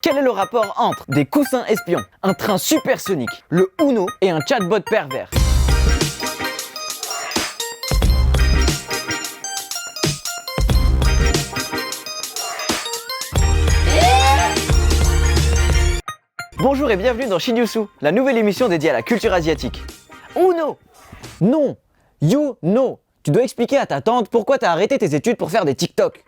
Quel est le rapport entre des coussins espions, un train supersonique, le Uno et un chatbot pervers? Bonjour et bienvenue dans Shinyusu, la nouvelle émission dédiée à la culture asiatique. Uno! Non! You no! Tu dois expliquer à ta tante pourquoi t'as arrêté tes études pour faire des TikTok.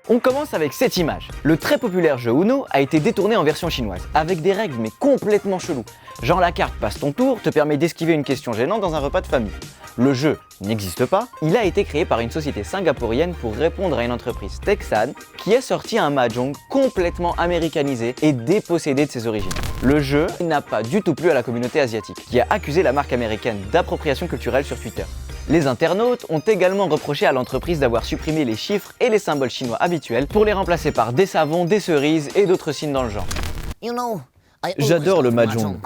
On commence avec cette image. Le très populaire jeu Uno a été détourné en version chinoise, avec des règles mais complètement cheloues. Genre la carte passe ton tour te permet d'esquiver une question gênante dans un repas de famille. Le jeu n'existe pas, il a été créé par une société singapourienne pour répondre à une entreprise texane qui a sorti un mahjong complètement américanisé et dépossédé de ses origines. Le jeu n'a pas du tout plu à la communauté asiatique, qui a accusé la marque américaine d'appropriation culturelle sur Twitter. Les internautes ont également reproché à l'entreprise d'avoir supprimé les chiffres et les symboles chinois habituels pour les remplacer par des savons, des cerises et d'autres signes dans le genre. J'adore le mahjong.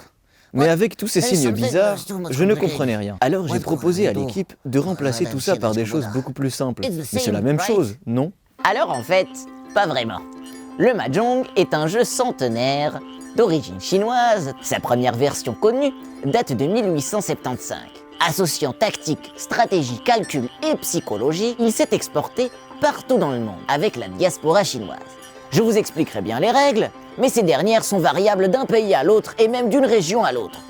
Mais avec tous ces signes bizarres, je ne comprenais rien. Alors j'ai proposé à l'équipe de remplacer tout ça par des choses beaucoup plus simples. Mais c'est la même chose, non? Alors en fait, pas vraiment. Le mahjong est un jeu centenaire d'origine chinoise. Sa première version connue date de 1875. Associant tactique, stratégie, calcul et psychologie, il s'est exporté partout dans le monde avec la diaspora chinoise. Je vous expliquerai bien les règles, mais ces dernières sont variables d'un pays à l'autre et même d'une région à l'autre.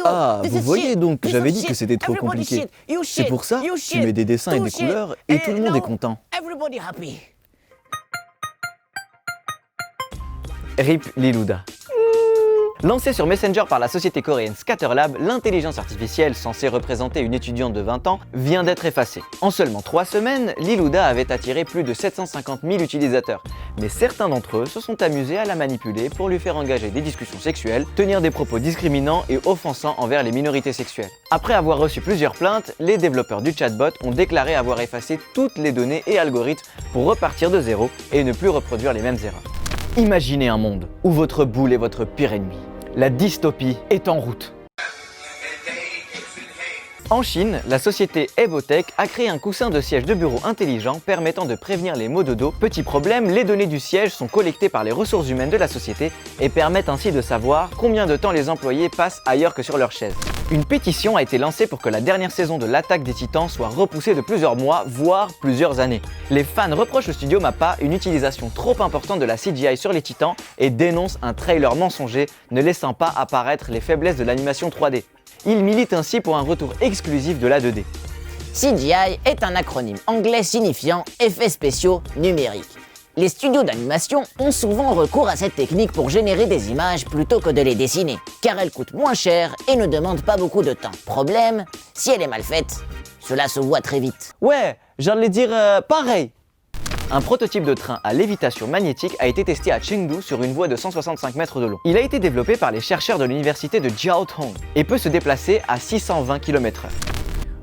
Ah, vous voyez donc, j'avais dit que c'était trop compliqué. C'est pour ça, tu mets des dessins et des couleurs et tout le monde est content. RIP Liluda. Lancée sur Messenger par la société coréenne Scatterlab, l'intelligence artificielle censée représenter une étudiante de 20 ans vient d'être effacée. En seulement 3 semaines, Liluda avait attiré plus de 750 000 utilisateurs, mais certains d'entre eux se sont amusés à la manipuler pour lui faire engager des discussions sexuelles, tenir des propos discriminants et offensants envers les minorités sexuelles. Après avoir reçu plusieurs plaintes, les développeurs du chatbot ont déclaré avoir effacé toutes les données et algorithmes pour repartir de zéro et ne plus reproduire les mêmes erreurs. Imaginez un monde où votre boule est votre pire ennemi. La dystopie est en route. En Chine, la société Ebotech a créé un coussin de siège de bureau intelligent permettant de prévenir les maux de dos. Petit problème, les données du siège sont collectées par les ressources humaines de la société et permettent ainsi de savoir combien de temps les employés passent ailleurs que sur leur chaise. Une pétition a été lancée pour que la dernière saison de l'Attaque des Titans soit repoussée de plusieurs mois, voire plusieurs années. Les fans reprochent au studio Mappa une utilisation trop importante de la CGI sur les Titans et dénoncent un trailer mensonger ne laissant pas apparaître les faiblesses de l'animation 3D. Il milite ainsi pour un retour exclusif de la 2D. CGI est un acronyme anglais signifiant effets spéciaux numériques. Les studios d'animation ont souvent recours à cette technique pour générer des images plutôt que de les dessiner, car elle coûte moins cher et ne demande pas beaucoup de temps. Problème, si elle est mal faite, cela se voit très vite. Ouais, j'allais dire pareil. Un prototype de train à lévitation magnétique a été testé à Chengdu sur une voie de 165 mètres de long. Il a été développé par les chercheurs de l'université de Jiaotong et peut se déplacer à 620 km/h.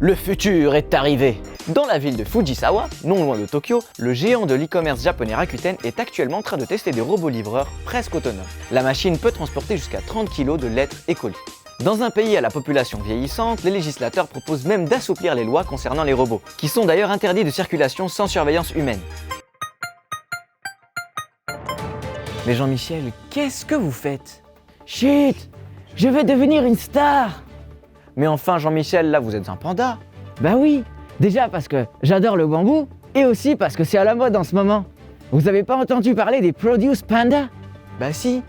Le futur est arrivé! Dans la ville de Fujisawa, non loin de Tokyo, le géant de l'e-commerce japonais Rakuten est actuellement en train de tester des robots livreurs presque autonomes. La machine peut transporter jusqu'à 30 kg de lettres et colis. Dans un pays à la population vieillissante, les législateurs proposent même d'assouplir les lois concernant les robots, qui sont d'ailleurs interdits de circulation sans surveillance humaine. Mais Jean-Michel, qu'est-ce que vous faites? Chut! Je vais devenir une star! Mais enfin Jean-Michel, là vous êtes un panda! Bah oui, déjà parce que j'adore le bambou et aussi parce que c'est à la mode en ce moment. Vous avez pas entendu parler des Produce Panda? Bah si,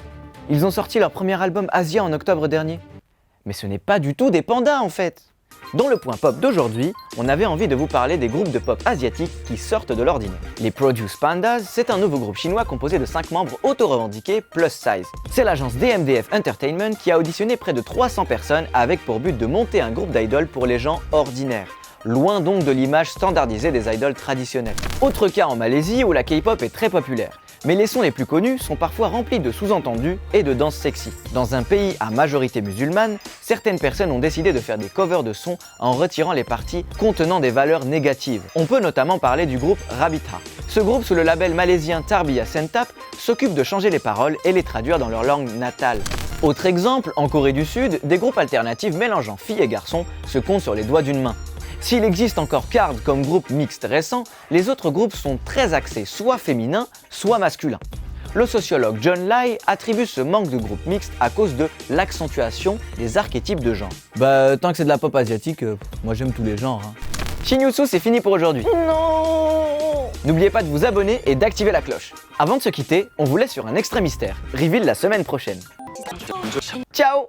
ils ont sorti leur premier album Asia en octobre dernier. Mais ce n'est pas du tout des pandas en fait! Dans le point pop d'aujourd'hui, on avait envie de vous parler des groupes de pop asiatiques qui sortent de l'ordinaire. Les Produce Pandas, c'est un nouveau groupe chinois composé de 5 membres auto-revendiqués plus size. C'est l'agence DMDF Entertainment qui a auditionné près de 300 personnes avec pour but de monter un groupe d'idoles pour les gens ordinaires. Loin donc de l'image standardisée des idoles traditionnelles. Autre cas en Malaisie où la K-pop est très populaire. Mais les sons les plus connus sont parfois remplis de sous-entendus et de danses sexy. Dans un pays à majorité musulmane, certaines personnes ont décidé de faire des covers de sons en retirant les parties contenant des valeurs négatives. On peut notamment parler du groupe Rabitha. Ce groupe sous le label malaisien Tarbiyah Sentap s'occupe de changer les paroles et les traduire dans leur langue natale. Autre exemple, en Corée du Sud, des groupes alternatifs mélangeant filles et garçons se comptent sur les doigts d'une main. S'il existe encore KARD comme groupe mixte récent, les autres groupes sont très axés soit féminins, soit masculins. Le sociologue John Lai attribue ce manque de groupe mixte à cause de l'accentuation des archétypes de genre. Bah, tant que c'est de la pop asiatique, moi j'aime tous les genres. Shin-Yutsu, c'est fini pour aujourd'hui. Non! N'oubliez pas de vous abonner et d'activer la cloche. Avant de se quitter, on vous laisse sur un extrait mystère, reveal la semaine prochaine. Ciao!